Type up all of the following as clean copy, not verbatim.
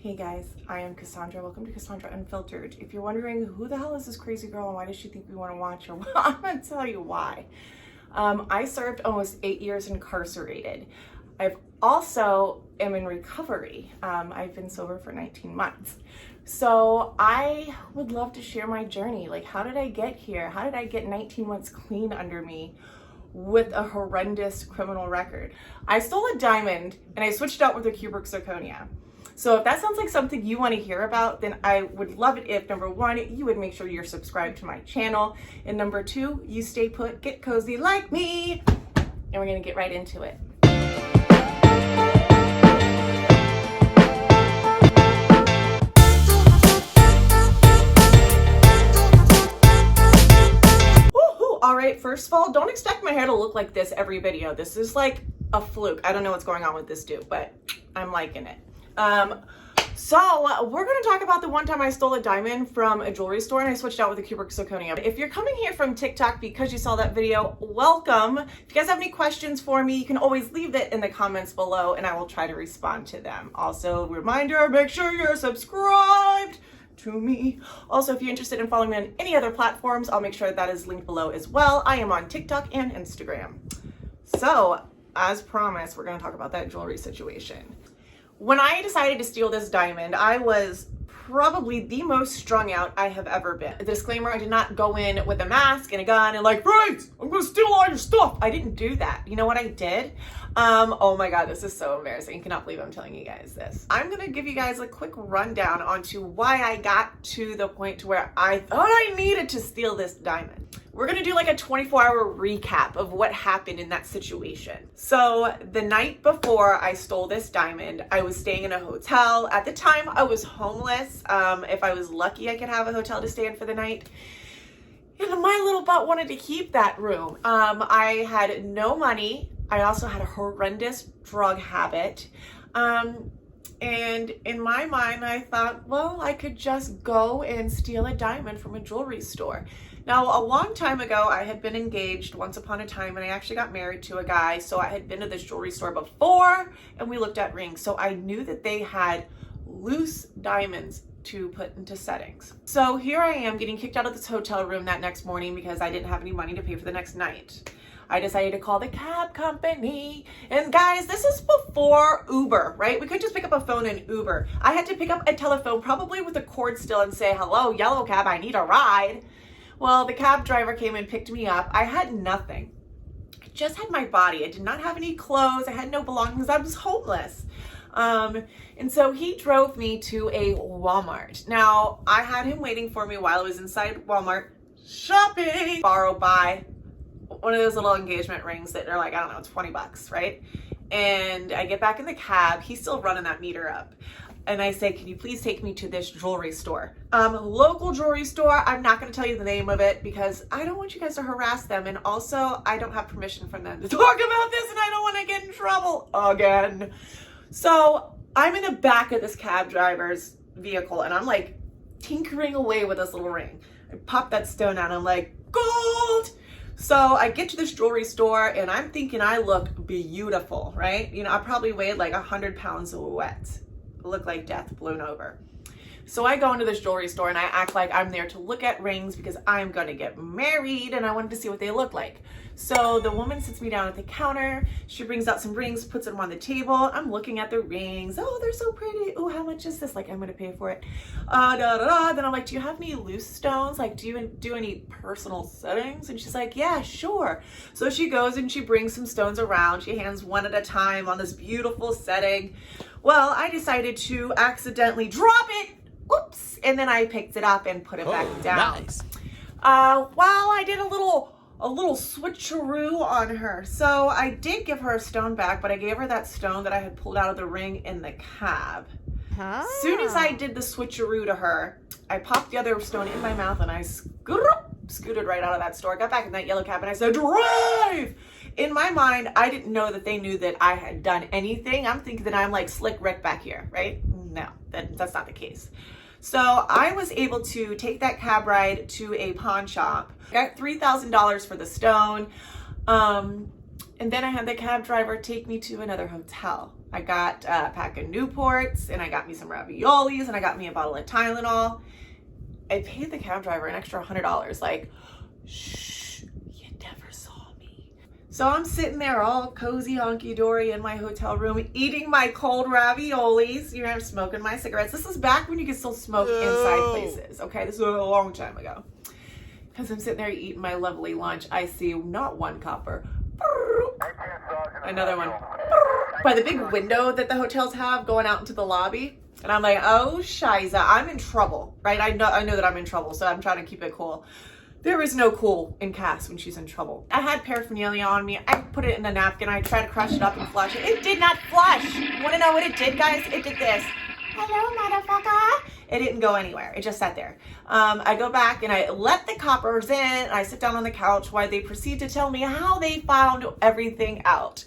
Hey guys, I am Cassandra. Welcome to Cassandra Unfiltered. If you're wondering who the hell is this crazy girl and why does she think we want to watch her, well, I'm going to tell you why. I served almost 8 years incarcerated. I've also am in recovery. I've been sober for 19 months. So I would love to share my journey. Like, how did I get here? How did I get 19 months clean under me with a horrendous criminal record? I stole a diamond and I switched out with a cubic zirconia. So if that sounds like something you want to hear about, then I would love it if, number one, you would make sure you're subscribed to my channel. And number two, you stay put, get cozy like me. And we're going to get right into it. Woohoo! All right, first of all, don't expect my hair to look like this every video. This is like a fluke. I don't know what's going on with this dude, but I'm liking it. So we're going to talk about the one time I stole a diamond from a jewelry store and I switched out with a cubic zirconia. If you're coming here from TikTok because you saw that video, welcome. If you guys have any questions for me, you can always leave it in the comments below and I will try to respond to them. Also, reminder, make sure you're subscribed to me. Also, if you're interested in following me on any other platforms, I'll make sure that is linked below as well. I am on TikTok and Instagram. So, as promised, we're going to talk about that jewelry situation. When I decided to steal this diamond, I was probably the most strung out I have ever been. A disclaimer, I did not go in with a mask and a gun and like, right, I'm gonna steal all your stuff. I didn't do that. You know what I did? Oh my God, this is so embarrassing. You cannot believe I'm telling you guys this. I'm gonna give you guys a quick rundown onto why I got to the point to where I thought I needed to steal this diamond. We're gonna do like a 24-hour recap of what happened in that situation. So the night before I stole this diamond, I was staying in a hotel. At the time, I was homeless. If I was lucky, I could have a hotel to stay in for the night. And my little butt wanted to keep that room. I had no money. I also had a horrendous drug habit. And in my mind, I thought, well, I could just go and steal a diamond from a jewelry store. Now, a long time ago, I had been engaged once upon a time, and I actually got married to a guy. So I had been to this jewelry store before, and we looked at rings. So I knew that they had loose diamonds to put into settings. So here I am getting kicked out of this hotel room that next morning because I didn't have any money to pay for the next night. I decided to call the cab company. And guys, this is before Uber, right? We could just pick up a phone and Uber. I had to pick up a telephone, probably with a cord still, and say, hello, yellow cab, I need a ride. Well, the cab driver came and picked me up. I had nothing. I just had my body. I did not have any clothes. I had no belongings. I was homeless. And so he drove me to a Walmart. Now, I had him waiting for me while I was inside Walmart shopping. Borrow, buy one of those little engagement rings that are like, I don't know, 20 bucks, right? And I get back in the cab. He's still running that meter up. And I say, can you please take me to this jewelry store? Local jewelry store. I'm not going to tell you the name of it because I don't want you guys to harass them. And also, I don't have permission from them to talk about this and I don't want to get in trouble again. So I'm in the back of this cab driver's vehicle and I'm like tinkering away with this little ring. I pop that stone out and I'm like, gold! So I get to this jewelry store and I'm thinking I look beautiful, right? You know, I probably weighed like 100 pounds of wet. Look like death blown over. So I go into this jewelry store and I act like I'm there to look at rings because I'm going to get married and I wanted to see what they look like. So the woman sits me down at the counter. She brings out some rings, puts them on the table. I'm looking at the rings. Oh, they're so pretty. Oh, how much is this? Like, I'm going to pay for it. Then I'm like, do you have any loose stones? Like, do you do any personal settings? And she's like, yeah, sure. So she goes and she brings some stones around. She hands one at a time on this beautiful setting. Well, I decided to accidentally drop it. Oops. And then I picked it up and put it back down. Nice. Well, I did a little switcheroo on her. So I did give her a stone back, but I gave her that stone that I had pulled out of the ring in the cab. As soon as I did the switcheroo to her, I popped the other stone in my mouth and I scooted right out of that store. I got back in that yellow cab and I said, drive! In my mind, I didn't know that they knew that I had done anything. I'm thinking that I'm like Slick Rick back here, right? No, that's not the case. So I was able to take that cab ride to a pawn shop. Got $3,000 for the stone. And then I had the cab driver take me to another hotel. I got a pack of Newports, and I got me some raviolis, and I got me a bottle of Tylenol. I paid the cab driver an extra $100. Like, shh, you never saw me. So I'm sitting there all cozy, honky-dory in my hotel room, eating my cold raviolis. You know, I'm smoking my cigarettes. This is back when you could still smoke inside places, okay? This was a long time ago. Because I'm sitting there eating my lovely lunch, I see not one copper, another one, by the big window that the hotels have going out into the lobby. And I'm like, oh, shiza, I'm in trouble, right? I know that I'm in trouble, so I'm trying to keep it cool. There is no cool in Cass when she's in trouble. I had paraphernalia on me. I put it in a napkin. I tried to crush it up and flush it. It did not flush. You want to know what it did, guys? It did this. Hello, motherfucker. It didn't go anywhere. It just sat there. I go back and I let the coppers in. And I sit down on the couch while they proceed to tell me how they found everything out.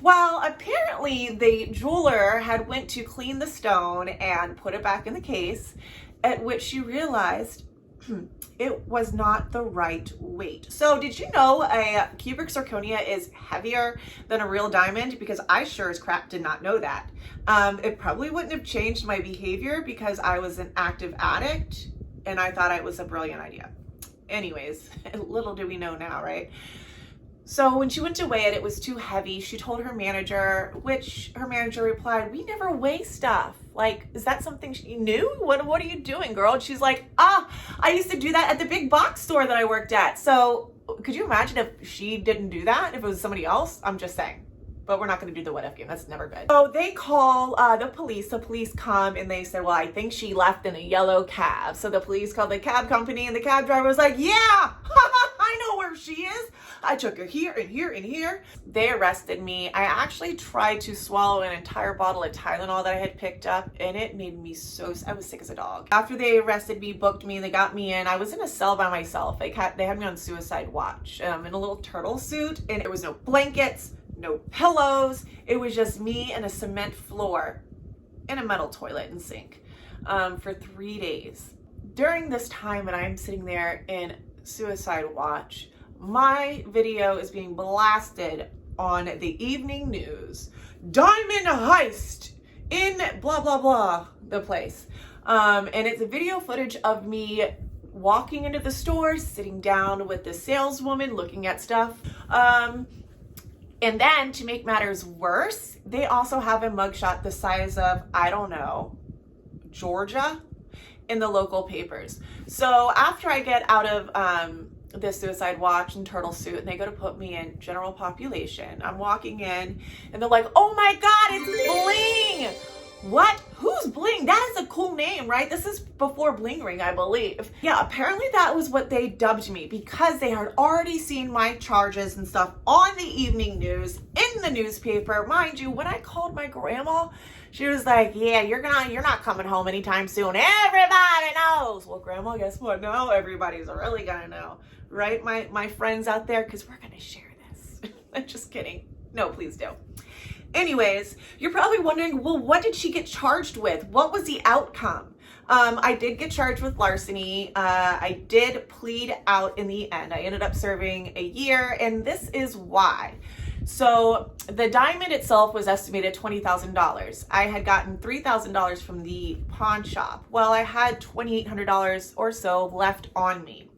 Well, apparently the jeweler had went to clean the stone and put it back in the case, at which she realized it was not the right weight. So did you know a cubic zirconia is heavier than a real diamond? Because I sure as crap did not know that. It probably wouldn't have changed my behavior because I was an active addict and I thought it was a brilliant idea. Anyways, little do we know now, right? So when she went to weigh it, it was too heavy. She told her manager, which her manager replied, "We never weigh stuff. Like, is that something she knew? What are you doing, girl?" And she's like, I used to do that at the big box store that I worked at. So could you imagine if she didn't do that? If it was somebody else? I'm just saying. But we're not going to do the what if game. That's never good. So they call the police. The police come and they say, well, I think she left in a yellow cab. So the police called the cab company and the cab driver was like, yeah, I know where she is. I took her here and here and here. They arrested me. I actually tried to swallow an entire bottle of Tylenol that I had picked up and it made me I was sick as a dog. After they arrested me, booked me, they got me in. I was in a cell by myself. They had me on suicide watch in a little turtle suit, and there was no blankets, no pillows. It was just me and a cement floor and a metal toilet and sink for 3 days. During this time when I'm sitting there in suicide watch, my video is being blasted on the evening news. Diamond heist in blah, blah, blah, the place. And it's a video footage of me walking into the store, sitting down with the saleswoman, looking at stuff. And then to make matters worse, they also have a mugshot the size of, I don't know, Georgia in the local papers. So after I get out of the suicide watch and turtle suit and they go to put me in general population, I'm walking in and they're like, oh my God, it's Bling. What? Who's Bling? That is a cool name, right? This is before Bling Ring, I believe. Yeah, apparently that was what they dubbed me because they had already seen my charges and stuff on the evening news in the newspaper. Mind you, when I called my grandma, she was like, yeah, you're not coming home anytime soon. Everybody knows. Well, grandma, guess what? Now everybody's really gonna know, right? My friends out there, because we're gonna share this. I'm just kidding. No, please do. Anyways, you're probably wondering, well, what did she get charged with? What was the outcome? I did get charged with larceny. I did plead out in the end. I ended up serving a year, and this is why. So the diamond itself was estimated $20,000. I had gotten $3,000 from the pawn shop. Well, I had $2,800 or so left on me.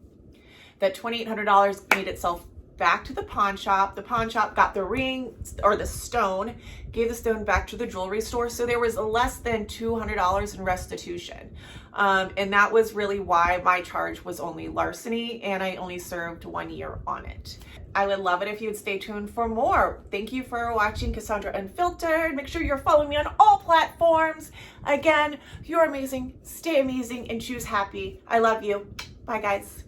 That $2,800 made itself back to the pawn shop. The pawn shop got the ring or the stone, gave the stone back to the jewelry store. So there was less than $200 in restitution. And that was really why my charge was only larceny and I only served 1 year on it. I would love it if you would stay tuned for more. Thank you for watching Cassandra Unfiltered. Make sure you're following me on all platforms. Again, you're amazing, stay amazing, and choose happy. I love you. Bye, guys.